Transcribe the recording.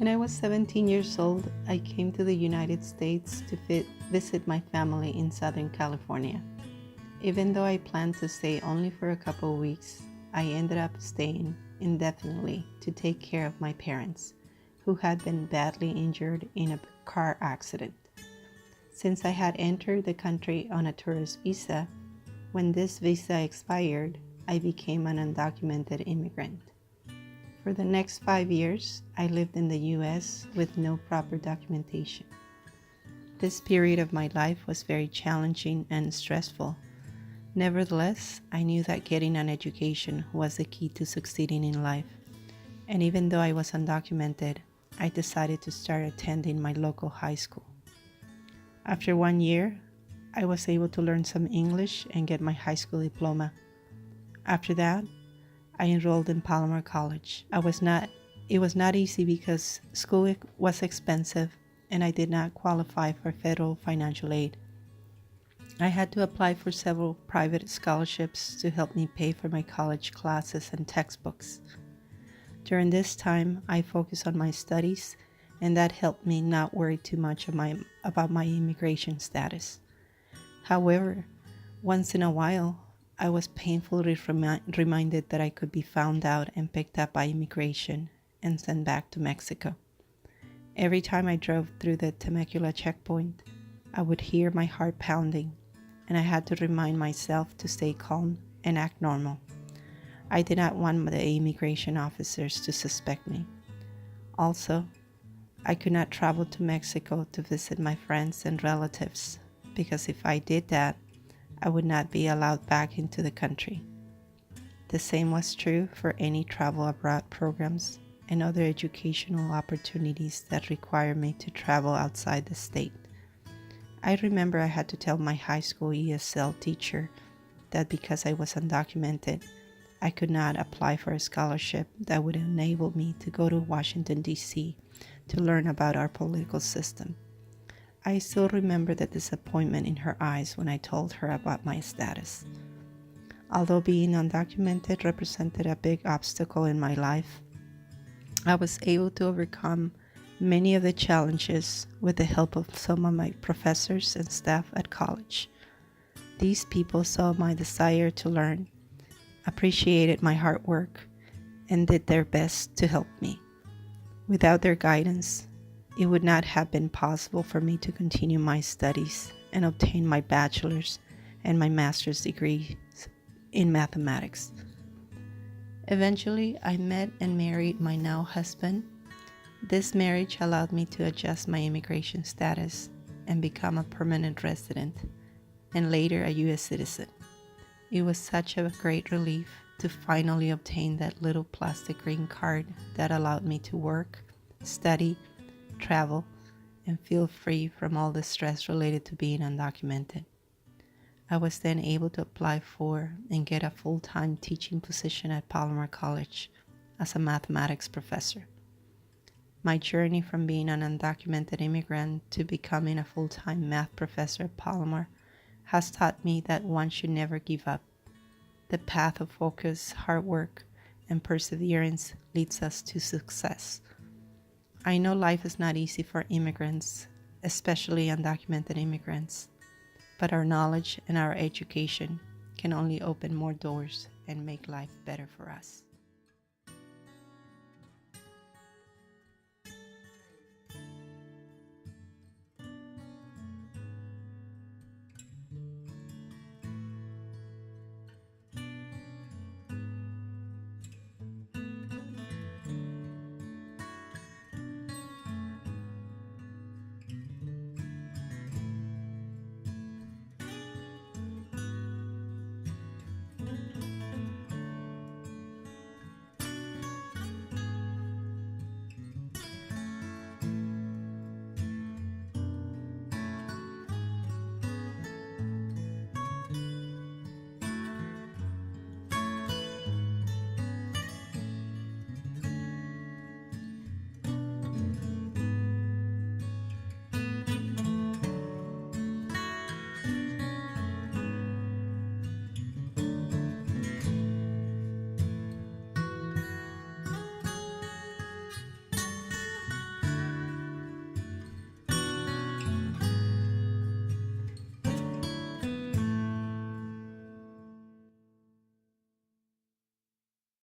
When I was 17 years old, I came to the United States to visit my family in Southern California. Even though I planned to stay only for a couple of weeks, I ended up staying indefinitely to take care of my parents, who had been badly injured in a car accident. Since I had entered the country on a tourist visa, when this visa expired, I became an undocumented immigrant. For the next 5 years, I lived in the US with no proper documentation. This period of my life was very challenging and stressful. Nevertheless, I knew that getting an education was the key to succeeding in life. And even though I was undocumented, I decided to start attending my local high school. After 1 year, I was able to learn some English and get my high school diploma. After that, I enrolled in Palomar College. It was not easy because school was expensive and I did not qualify for federal financial aid. I had to apply for several private scholarships to help me pay for my college classes and textbooks. During this time, I focused on my studies, and that helped me not worry too much about my immigration status. However, once in a while, I was painfully reminded that I could be found out and picked up by immigration and sent back to Mexico. Every time I drove through the Temecula checkpoint, I would hear my heart pounding, and I had to remind myself to stay calm and act normal. I did not want the immigration officers to suspect me. Also, I could not travel to Mexico to visit my friends and relatives, because if I did that, I would not be allowed back into the country. The same was true for any travel abroad programs and other educational opportunities that require me to travel outside the state. I remember I had to tell my high school ESL teacher that because I was undocumented, I could not apply for a scholarship that would enable me to go to Washington, D.C. to learn about our political system. I still remember the disappointment in her eyes when I told her about my status. Although being undocumented represented a big obstacle in my life, I was able to overcome many of the challenges with the help of some of my professors and staff at college. These people saw my desire to learn, appreciated my hard work, and did their best to help me. Without their guidance, it would not have been possible for me to continue my studies and obtain my bachelor's and my master's degrees in mathematics. Eventually, I met and married my now husband. This marriage allowed me to adjust my immigration status and become a permanent resident, and later a U.S. citizen. It was such a great relief to finally obtain that little plastic green card that allowed me to work, study, travel, and feel free from all the stress related to being undocumented. I was then able to apply for and get a full-time teaching position at Palomar College as a mathematics professor. My journey from being an undocumented immigrant to becoming a full-time math professor at Palomar has taught me that one should never give up. The path of focus, hard work, and perseverance leads us to success. I know life is not easy for immigrants, especially undocumented immigrants, but our knowledge and our education can only open more doors and make life better for us.